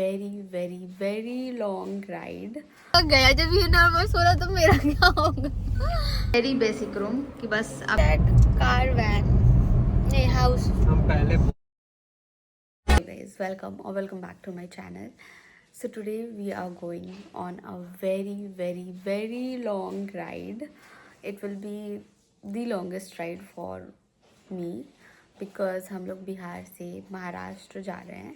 very long ride. गया जब ये नर्वस हो रहा तो मेरा क्या होगा. वेरी बेसिक रूम कि बस कार वैन ये हाउस. हम पहले Anyways, welcome back to my channel. So today we are going on a very long ride. It will be the longest ride for me because हम लोग बिहार से महाराष्ट्र जा रहे हैं.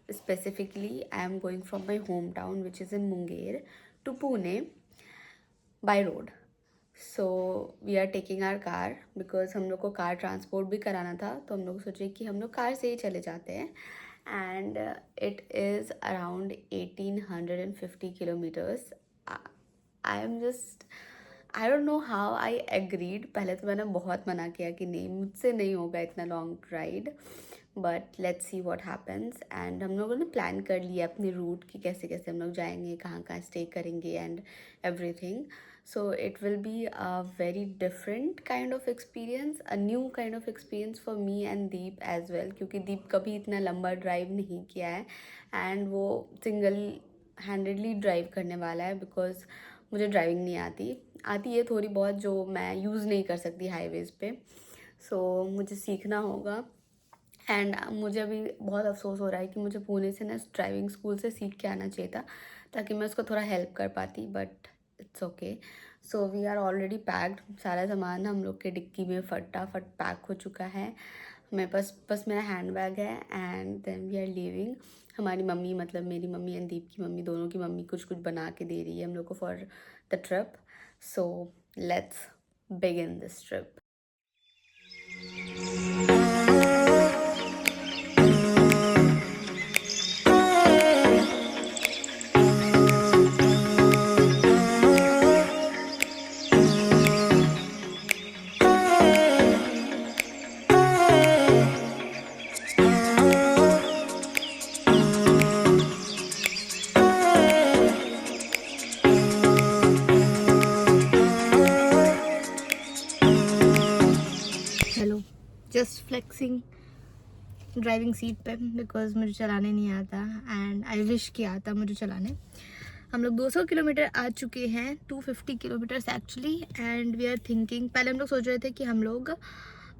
Specifically, I am going from my hometown, which is in Munger, to Pune by road. So we are taking our car because हम लोग को car transport भी कराना था, तो हम लोग सोचे कि हम लोग कार से ही चले जाते हैं. And it is around 1850 kilometers. I don't know how I agreed. पहले तो मैंने बहुत मना किया कि नहीं, मुझसे नहीं होगा इतना long ride, but let's see what happens. And हम लोगों ने प्लान कर लिया अपने रूट कि कैसे कैसे हम लोग जाएंगे, कहाँ कहाँ स्टे करेंगे and everything. So it will be a very different kind of experience, a new kind of experience for me and Deep as well, क्योंकि Deep कभी इतना लंबा ड्राइव नहीं किया है एंड वो सिंगल हैंडेडली ड्राइव करने वाला है बिकॉज मुझे ड्राइविंग नहीं आती है थोड़ी बहुत, जो मैं यूज़ नहीं कर सकती हाईवेज़ पे. सो मुझे सीखना होगा. एंड मुझे अभी बहुत अफसोस हो रहा है कि मुझे पुणे से ना ड्राइविंग स्कूल से सीख के आना चाहिए था ताकि मैं उसको थोड़ा हेल्प कर पाती, but it's okay. So we are already packed. सारा सामान हम लोग के डिक्की में फटाफट पैक हो चुका है. मेरे पास बस मेरा हैंड बैग है and then we are leaving. हमारी मम्मी, मतलब मेरी मम्मी एंड दीप की मम्मी, दोनों की मम्मी कुछ बना के दे रही है हम लोग को for the trip. So let's begin this trip. Just flexing driving seat पे बिकॉज मुझे चलाने नहीं आता एंड आई विश कि आता मुझे चलाने. हम लोग 200 किलोमीटर आ चुके हैं, 250 kilometres actually. And we are thinking, पहले हम लोग सोच रहे थे कि हम लोग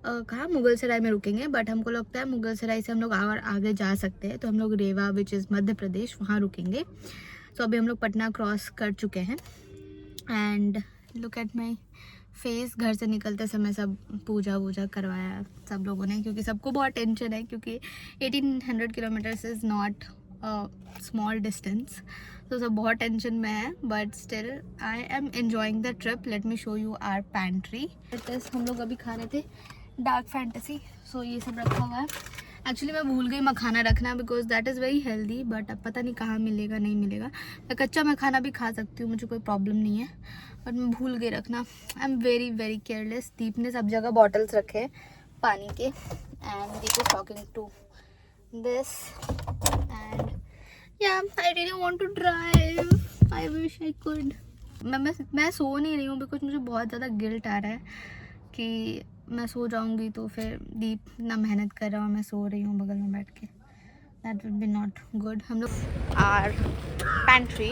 कहाँ मुगल सराय में रुकेंगे, बट हमको लगता है मुगल सराय से हम लोग और आगे जा सकते हैं, तो हम लोग रेवा विच इज़ मध्य प्रदेश वहाँ रुकेंगे. सो अभी हम लोग पटना क्रॉस कर चुके हैं and look at my face. घर से निकलते समय सब पूजा वूजा करवाया सब लोगों ने, क्योंकि सबको बहुत टेंशन है, क्योंकि 1800 kilometres is not small distance. तो सब बहुत टेंशन में है, but still I am enjoying the trip. Let me show you our pantry. हम लोग अभी खा रहे थे डार्क फैंटेसी, सो ये सब रखा हुआ है. एक्चुअली मैं भूल गई मखाना रखना because that is very healthy, but अब पता नहीं कहाँ मिलेगा नहीं मिलेगा. मैं कच्चा मखाना भी खा सकती हूँ, मुझे कोई प्रॉब्लम नहीं है, बट मैं भूल गई रखना. I am very careless. Deep ने सब जगह बॉटल्स रखे पानी के and Deep is talking to this and yeah I really want to drive. I wish I could. मैं सो नहीं रही हूँ बिकॉज मुझे बहुत ज़्यादा गिल्ट आ रहा है कि मैं सो जाऊंगी तो फिर दीप इतना मेहनत कर रहा हूँ, मैं सो रही हूँ बगल में बैठ के. That will be not good. हम लोग आर पैंट्री,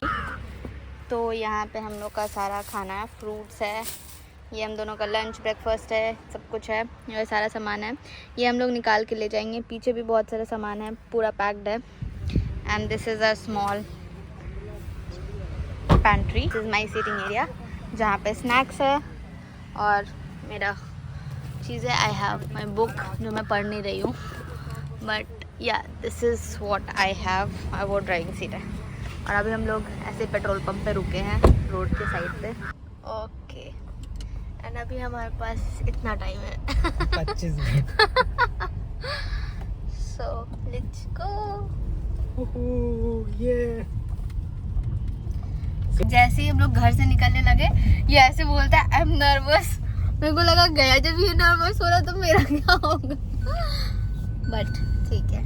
तो यहाँ पे हम लोग का सारा खाना है. फ्रूट्स है, ये हम दोनों का लंच ब्रेकफास्ट है, सब कुछ है. ये सारा सामान है, ये हम लोग निकाल के ले जाएंगे. पीछे भी बहुत सारा सामान है, पूरा पैक्ड है. And this is a small pantry. This is my seating area जहाँ पे स्नैक्स है और मेरा चीज़ें. आई हैव माई बुक जो मैं पढ़ नहीं रही हूँ, बट या this is what I have. वो ड्राइविंग सीट है. और अभी हम लोग ऐसे पेट्रोल पंप पे रुके हैं रोड के साइड पे. ओके एंड अभी हमारे पास इतना टाइम है 25 मिनट. So let's go. ये जैसे ही हम लोग घर से निकलने लगे ये ऐसे बोलता है आई एम नर्वस. मेरे को लगा गया जब ये नर्वस हो रहा तो मेरा क्या होगा, बट ठीक है.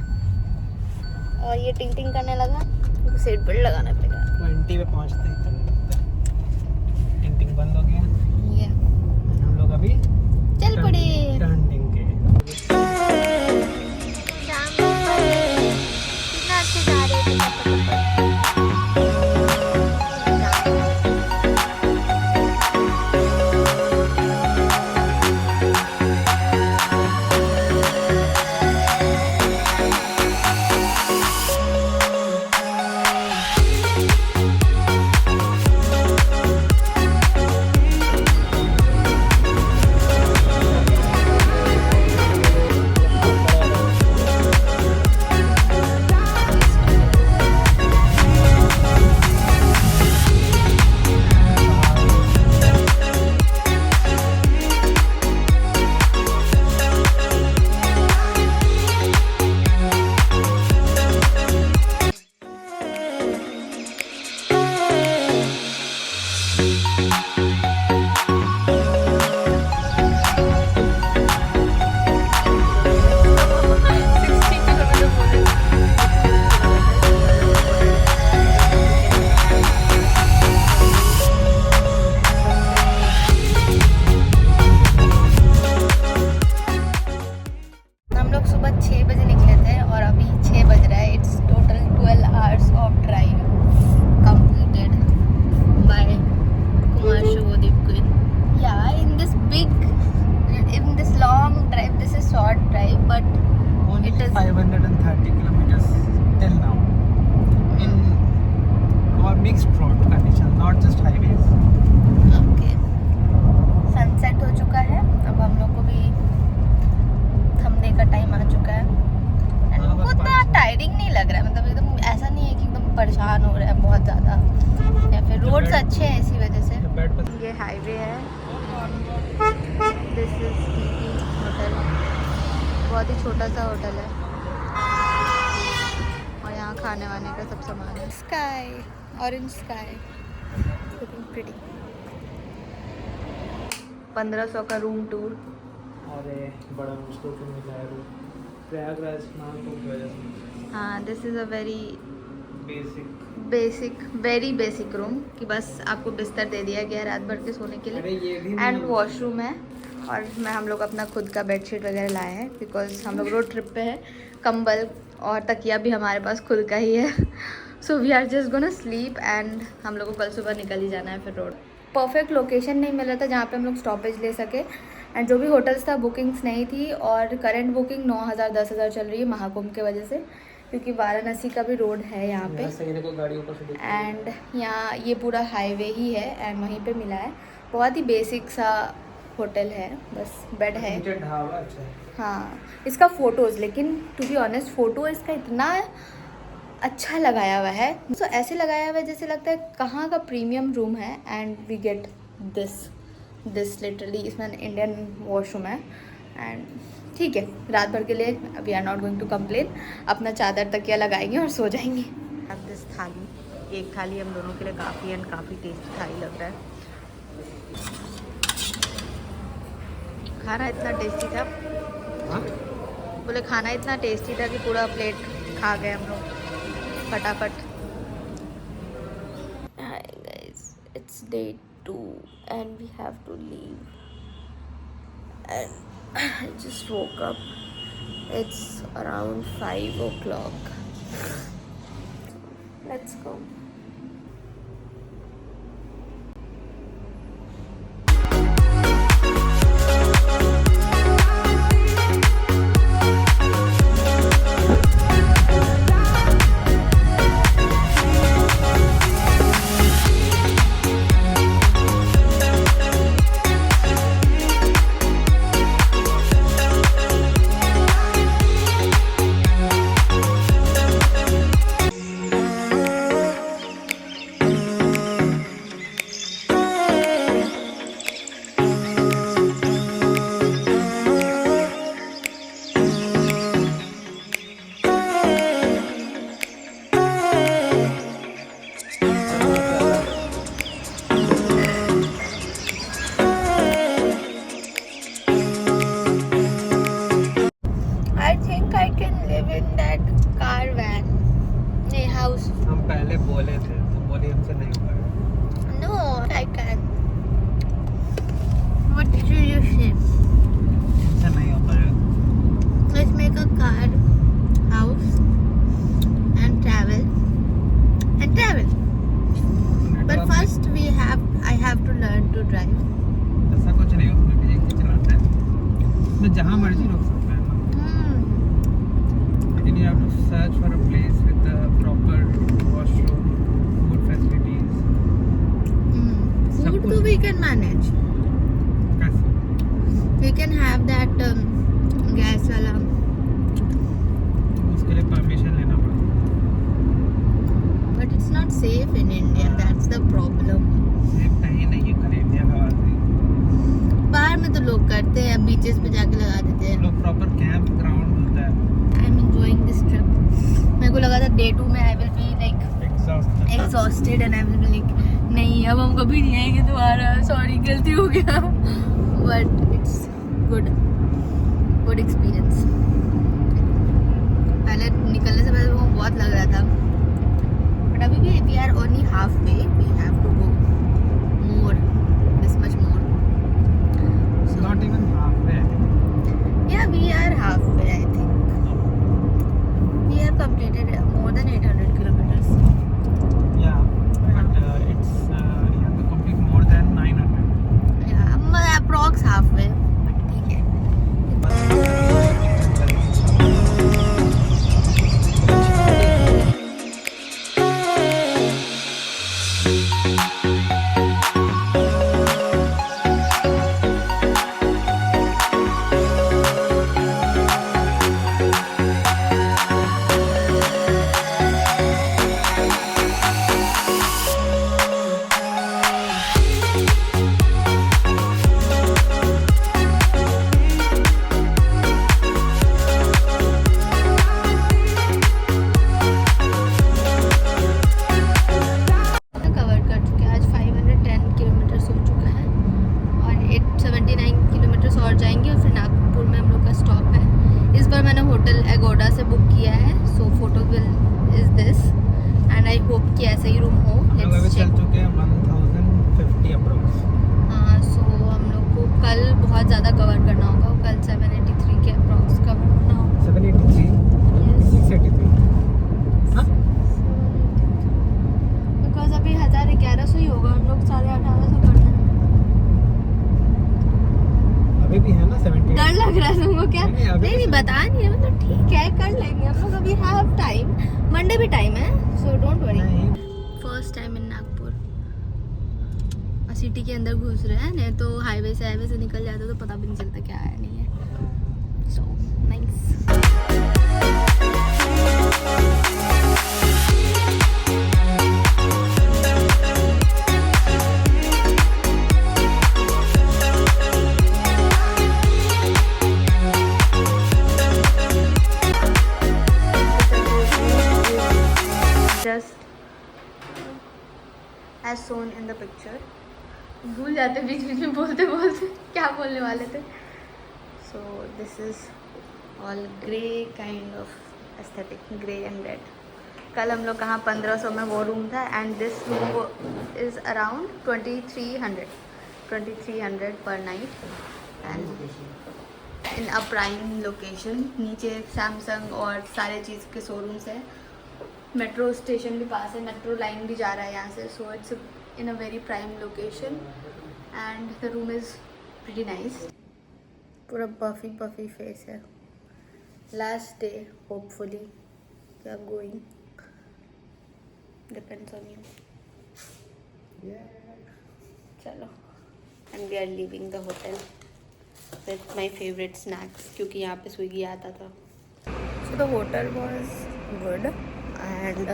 और ये टिंग टिंग करने लगा, सीट बेल्ट लगाना पड़ेगा. 20 पे पहुंचते ही टिंग टिंग बंद हो गया. ये हम लोग अभी चल पड़े टर्निंग के. कितना अच्छे जा रहे थे. हम परेशान हो रहे हैं बहुत ज़्यादा, या फिर रोड्स अच्छे हैं इसी वजह से। बेड पर ये हाईवे है, दिस इज टीटी होटल, बहुत ही छोटा सा होटल है और यहाँ खाने वाने का सब सामान है। Sky, orange sky, looking pretty. 1500 का रूम टूर। अरे बड़ा मुश्किल से मिला है रूम, प्रयागराज स्नान की वजह से। हाँ, this is a very basic very basic room कि बस आपको बिस्तर दे दिया गया है रात भर के सोने के अरे लिए, ये भी एंड वॉशरूम है। और हम लोग अपना खुद का बेडशीट वगैरह लाए हैं बिकॉज हम लोग रोड ट्रिप पे है। कंबल और तकिया भी हमारे पास खुद का ही है। So we are just gonna sleep and हम लोग को कल सुबह निकल ही जाना है फिर रोड। परफेक्ट लोकेशन नहीं मिल रहा था जहाँ पे हम लोग स्टॉपेज ले सके, एंड जो भी होटल्स था बुकिंग्स नहीं थी, और करंट बुकिंग 9,000 10,000 चल रही है महाकुंभ के वजह से, क्योंकि वाराणसी का भी रोड है यहाँ पे, गाड़ी ऊपर से एंड यहाँ ये पूरा हाईवे ही है एंड वहीं पे मिला है। बहुत ही बेसिक सा होटल है, बस बेड है। ढाबा अच्छा है। हाँ, इसका फ़ोटोज़, लेकिन टू बी ऑनेस्ट फ़ोटो इसका इतना अच्छा लगाया हुआ है, तो ऐसे लगाया हुआ है जैसे लगता है कहाँ का प्रीमियम रूम है। And we get this literally, इसमें इंडियन वॉशरूम है एंड ठीक है, रात भर के लिए we are not going to complain. अपना चादर तकिया लगाएंगे और सो जाएंगे। अब दिस थाली, एक थाली हम दोनों के लिए काफ़ी एंड काफ़ी टेस्टी थाली लग रहा है। खाना इतना टेस्टी था, बोले खाना इतना टेस्टी था कि पूरा प्लेट खा गए हम लोग फटाफट। Hi guys, it's day 2 and we have to leave. And I just woke up. It's around 5 o'clock. Let's go. I think I can live in that car van. नहीं, house. हम पहले बोले थे तो बोली हमसे नहीं हो पाएगा। No, I can. What did you say? हमसे नहीं हो पाएगा। Let's make a car, house, and travel. But first I have to learn to drive. ऐसा कुछ नहीं, उसमें भी एक ही चलाता है, तो जहाँ मर्जी रोक सकता है। लेकिन you have to search for a place with a proper washroom, good facilities. Food too we can manage. कैसे? We can have that gas वाला. उसके लिए परमिशन लेना पड़ता But it's not safe in India. That's the problem. है। Safe कहीं नहीं है, कर इंडिया का बात नहीं। बाहर में तो लोग करते हैं, बीचेस पे जाके लगा देते हैं। लोग प्रॉपर कैंप ग्राउंड होता है। I'm enjoying this trip. मेरे को लगा था day 2 में I will be like exhausted and I will be like नहीं अब हम कभी नहीं आएंगे दोबारा, सॉरी गलती हो गया। But it's good experience. पहले निकलने से पहले वो बहुत लग रहा था, but अभी भी we are only halfway. We have to go more, this much more. Not even halfway, I think. Yeah, we are halfway, I think. We have completed more than 800 kilometers. Yeah, but it's you have to complete more than 900. Yeah, approx halfway. But ठीक है। I hope कि ऐसा ही room हो. हम लोग अभी let's चल check. चुके हैं 1050 अप्रोक्स. हाँ, सो हम लोग को कल बहुत ज़्यादा कवर करना होगा. कल 783 के अप्रॉक्स कवर करना होगा. 783 683. हाँ बिकॉज अभी 1100 ही होगा. हम लोग 1850 करना है. अभी भी है ना 70. डर लग रहा है तुमको क्या? नहीं, अभी नहीं भी बता नहीं है. मतलब ठीक है, कर लेंगे हम लोग. अभी हैव टाइम. मंडे भी टाइम है, सो डोंट वरी. नहीं. First time in Nagpur. City के अंदर घुस रहे हैं. नहीं तो हाईवे से निकल जाते तो पता भी नहीं चलता क्या है नहीं है. So nice. Just as shown in the picture. भूल जाते बीच बीच में बोलते बोलते क्या बोलने वाले थे. So this is all grey kind of aesthetic, grey and red. कल हम लोग कहाँ 1500 में वो रूम था and this room is around 2300 पर night and in a prime location. नीचे सैमसंग और सारे चीज़ के शोरूम्स हैं. मेट्रो स्टेशन भी पास है, मेट्रो लाइन भी जा रहा है यहाँ से. So it's in a very prime location and the room is pretty nice. पूरा पफी फेस है. Last day hopefully we are going. Depends on you. चलो. And we are living the hotel with my favourite snacks क्योंकि यहाँ पे स्विगी आता था. So the hotel was good and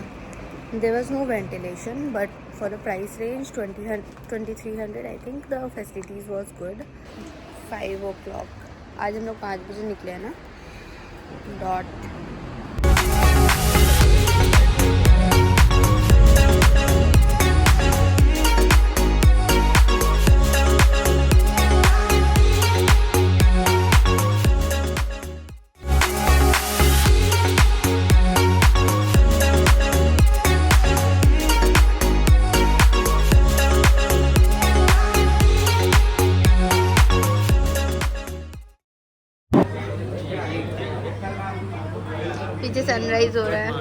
there was no ventilation, but for the price range 2300 I think the facilities was good. 5 o'clock आज हम लोग 5 बजे निकले हैं ना डॉट. पीछे सनराइज हो रहा है.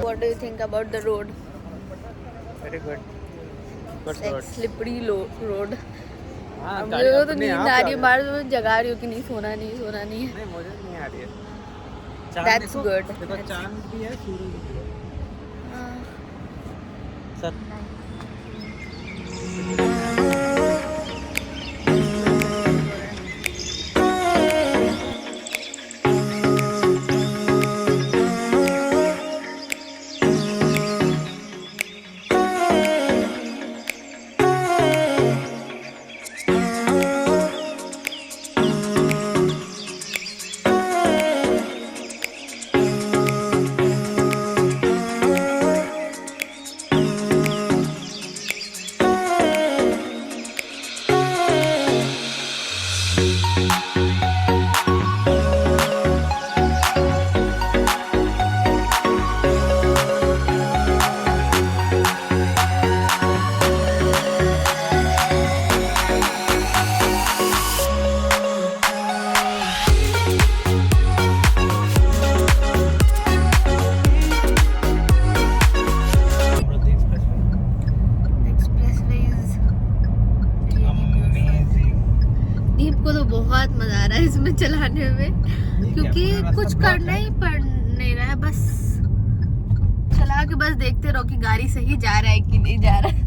What do you think about the road? Very good. Like slippery road. हाँ, मुझे तो नींद आ रही है. बाहर तो जगा रही हो कि नहीं सोना नहीं है. नहीं मुझे नहीं आ रही है. That's good. देखो चांद भी है, सूरज भी है. सर बहुत मजा आ रहा है इसमें चलाने में क्योंकि कुछ करना ही पड़ नहीं रहा है. बस चला के बस देखते रहो कि गाड़ी सही जा रहा है कि नहीं जा रहा है.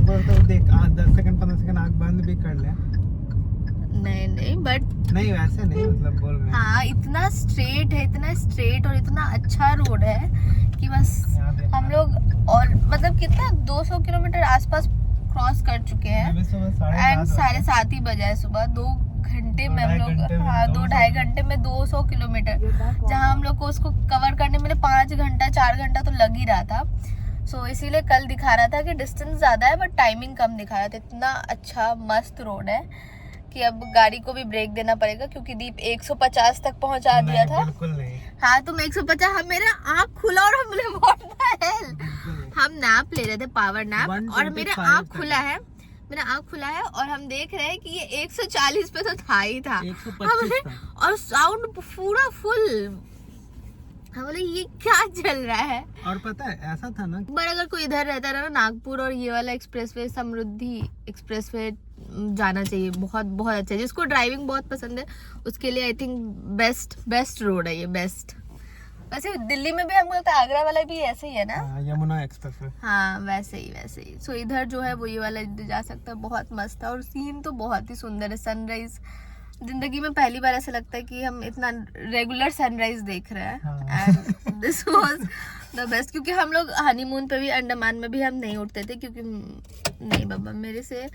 तो देख 10 सेकंड 15 सेकंड आँख बंद भी कर ले. नहीं बट नहीं वैसे नहीं मतलब बोल रहे हैं. हाँ इतना स्ट्रेट है, इतना स्ट्रेट और इतना अच्छा रोड है कि बस हम लोग और मतलब कितना 200 किलोमीटर आसपास क्रॉस कर चुके हैं एंड 7:30 ही बजा है सुबह. 2 घंटे में हम लोग 2-2.5 घंटे में 200 किलोमीटर जहाँ हम लोग को उसको कवर करने में 5 घंटा 4 घंटा तो लग ही रहा था. सो इसीलिए कल दिखा रहा था कि डिस्टेंस ज़्यादा है बट टाइमिंग कम दिखा रहा था. इतना अच्छा मस्त रोड है कि अब गाड़ी को भी ब्रेक देना पड़ेगा क्योंकि दीप 150 तक पहुंचा दिया था। बिल्कुल नहीं। हाँ तुम 150, हम मेरा आँख खुला और हमने व्हाट द हेल, हम नैप ले रहे थे, पावर नैप, और मेरा आँख खुला है, मेरा आँख खुला है और हम देख रहे हैं कि ये 140 पे तो था ही था, 125 था। और साउंड पूरा फुल। हम बोले ये क्या चल रहा है। और पता है ऐसा था ना, पर अगर कोई इधर रहता है ना नागपुर और ये वाला एक्सप्रेसवे, समृद्धि एक्सप्रेसवे जाना चाहिए, बहुत बहुत अच्छा है। जिसको ड्राइविंग बहुत पसंद है उसके लिए आई थिंक बेस्ट रोड है ये, बेस्ट। वैसे दिल्ली में भी हमको लगता है आगरा वाला भी ऐसे ही है ना, यमुना एक्सप्रेस है। हाँ वैसे ही। सो इधर जो है वो ये वाला जा सकता है, बहुत मस्त था और सीन तो बहुत ही सुंदर है। सनराइज जिंदगी में पहली बार ऐसा लगता है कि हम इतना रेगुलर सनराइज देख रहे हैं, and this was the best. क्योंकि हम लोग हनीमून पे भी, अंडमान में भी हम नहीं उठते थे क्योंकि नहीं बाबा, मेरे से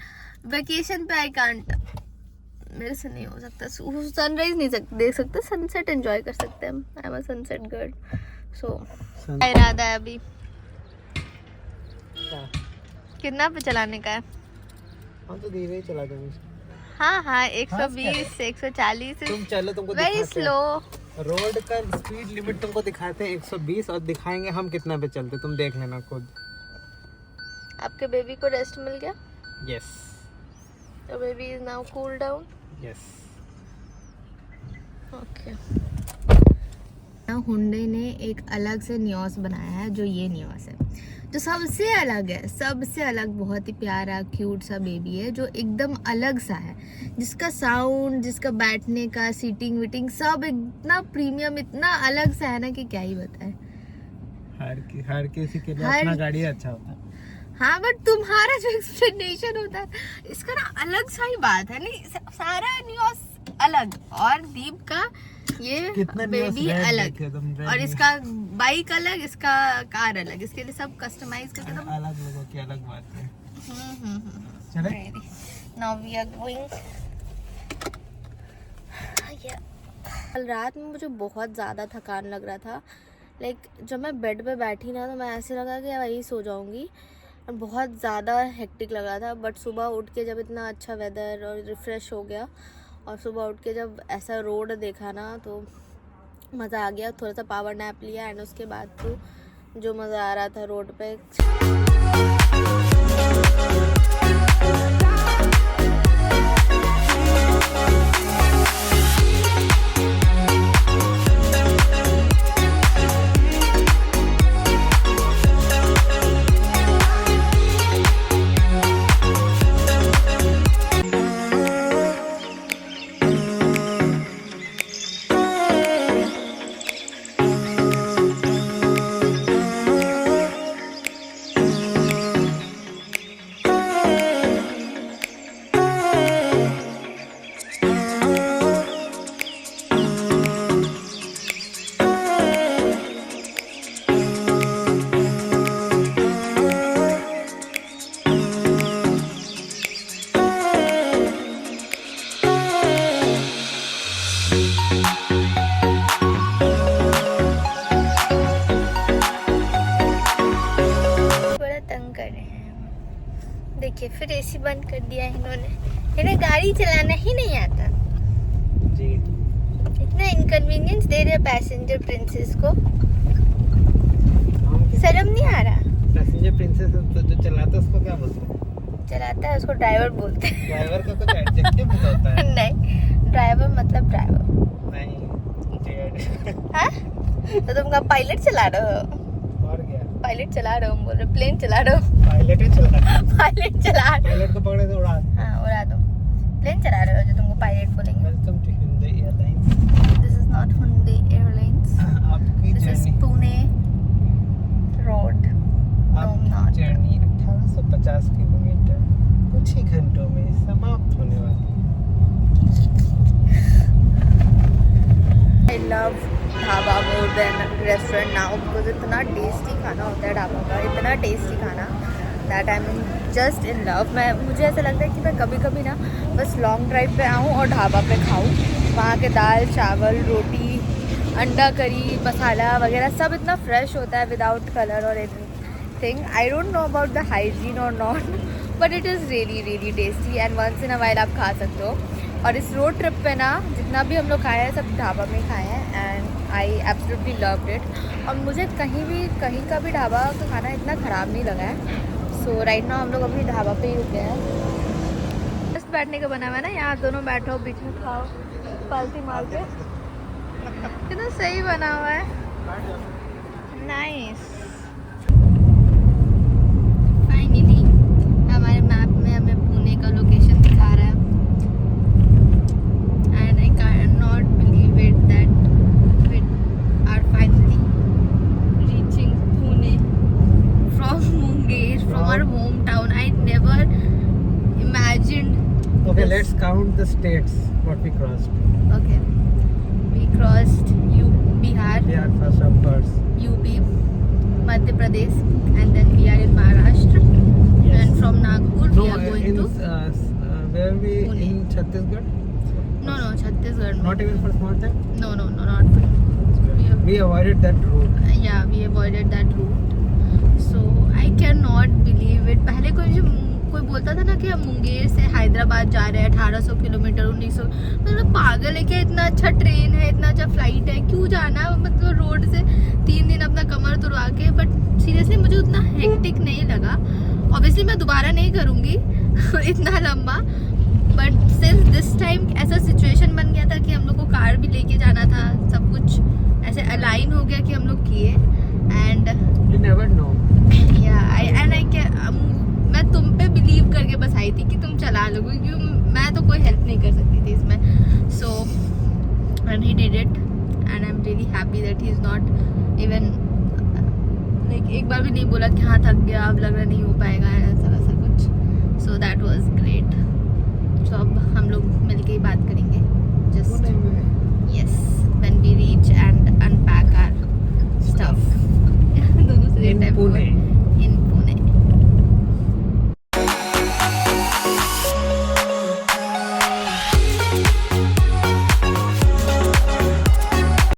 वेकेशन पे आई कांट, मेरे से नहीं हो सकता। सनराइज नहीं देख सकते, सनसेट एंजॉय कर सकते हैं हम। I am a sunset girl, so इरादा है अभी कितना पे चलाने का है। हम तो धीरे ही चला देंगे। हाँ 120 140 तुम चलो, तुमको वेरी स्लो। रोड का स्पीड लिमिट तुमको दिखाते हैं 120 और दिखाएंगे हम कितना पे चलते, तुम देख लेना खुद। आपके बेबी को रेस्ट मिल गया? Yes, your baby is now cool down. Yes. Okay. Hyundai ने एक अलग से नियोस बनाया है, जो ये नियोस है, जो सबसे अलग है, सबसे अलग, बहुत ही प्यारा क्यूट सा बेबी है जो एकदम अलग सा है, जिसका साउंड, जिसका बैठने का, सीटिंग वीटिंग सब इतना प्रीमियम, इतना अलग सा है ना कि क्या ही बताए। हर किसी के लिए अपना गाड़ी अच्छा होता है। हाँ बट तुम्हारा जो एक्सप्लेनेशन होता है इसका ना अलग सा ही बात है, नहीं सारा नियोस अलग, और दीप का ये बेबी अलग, और इसका बाइक अलग, इसका कार अलग, इसके लिए सब कस्टमाइज करके तो अलग लोगों की अलग बात है। चले नाउ वी आर गोइंग। कल रात में मुझे बहुत ज़्यादा थकान लग रहा था, लाइक जब मैं बेड पे बैठी ना तो मैं ऐसे लगा कि वही सो जाऊंगी, और बहुत ज़्यादा हेक्टिक लग रहा था। बट सुबह उठ के जब इतना अच्छा वेदर और रिफ़्रेश हो गया, और सुबह उठ के जब ऐसा रोड देखा ना तो मज़ा आ गया। थोड़ा सा पावर नैप लिया एंड उसके बाद तो जो मज़ा आ रहा था रोड पे। देखिए फिर एसी बंद कर दिया इन्होंने, इन्हें गाड़ी चलाना ही नहीं आता जी। इतना इनकन्वीनियंस दे रहे पैसेंजर प्रिंसेस को, शर्म नहीं आ रहा। पैसेंजर प्रिंसेस तो जो चलाता है उसको क्या बोलते हैं? चलाता है उसको ड्राइवर बोलते हैं। ड्राइवर का कुछ एडजेक्टिव होता है? नहीं, ड्राइवर मतलब ड्राइवर नहीं। हाँ तो तुम क्या पायलट चला रहे हो? और क्या पायलट चला रहे हो, बोल रहे प्लेन चला रहे हो? पायलट ही चला रहा है। पायलट चला रहे हो? पायलट को पकड़े तो उड़ा दो। हाँ उड़ा दो। प्लेन चला रहे हो जो तुमको पायलट बोलेंगे। Welcome to Hyundai Airlines। This is not Hyundai Airlines, आपकी this is journey, Pune road. आपकी जर्नी 1850 किलोमीटर कुछ ही घंटों में समाप्त होने वाली। I love dhaba more than restaurant now because इतना टेस्टी खाना होता है ढाबा का, इतना टेस्टी खाना that I'm just in love। मुझे ऐसा लगता है कि मैं कभी कभी ना बस लॉन्ग ड्राइव पे आऊँ और ढाबा पे खाऊँ, वहाँ के दाल चावल रोटी अंडा करी मसाला वगैरह सब इतना फ्रेश होता है विदाउट कलर और anything. I don't know about the hygiene और not, but it is really really tasty and once in a while आप खा सकते हो। और इस रोड ट्रिप पे ना जितना भी हम लोग खाए हैं सब ढाबा में खाए हैं and I absolutely loved it. और मुझे कहीं का भी ढाबा का खाना इतना ख़राब नहीं लगा है। सो राइट नाउ हम लोग अभी ढाबा पे ही रुके हैं। जस्ट बैठने का बना हुआ है ना, यहाँ दोनों बैठो बीच में खाओ पालती मार के, कितना सही बना हुआ है, नाइस। फाइनली हमारे मैप में हमें पुणे का लोकेशन दिखा रहा है and I can not believe it that we are finally reaching Pune from Munger, from our home town. I never imagined. Okay, this. let's count the states what we crossed. Okay, we crossed Bihar, Bihar first, of course. UP, Madhya Pradesh, and then we are in Maharashtra. Yes. And from Nagpur No, we are going in, to where we Pune. in Chhattisgarh? no Chhattisgarh. Not even for small time. No, not for. We avoided that route. Yeah, we avoided that route. So I cannot believe it. पहले कोई बोलता था ना कि हम मुंगेर से हैदराबाद जा रहे हैं 1800 किलोमीटर 1900, मतलब पागल है क्या, इतना अच्छा ट्रेन है, इतना अच्छा फ्लाइट है, क्यों जाना है मतलब रोड से 3 दिन अपना कमर तुड़वा के। बट सीरियसली मुझे उतना हेक्टिक नहीं लगा। ऑब्वियसली मैं दोबारा नहीं करूँगी इतना लंबा, बट सिंस दिस टाइम ऐसा सिचुएशन बन गया था कि हम लोग को कार भी लेके जाना था, सब कुछ ऐसे अलाइन हो गया कि हम लोग किए। And You never know. मैं तुम पे बिलीव करके बस आई थी कि तुम चला लोगे, क्योंकि मैं तो कोई हेल्प नहीं कर सकती थी इसमें। So and he did it and I am really happy that he is not even like एक बार भी नहीं बोला कि हाँ थक गया अब लग रहा नहीं हो पाएगा।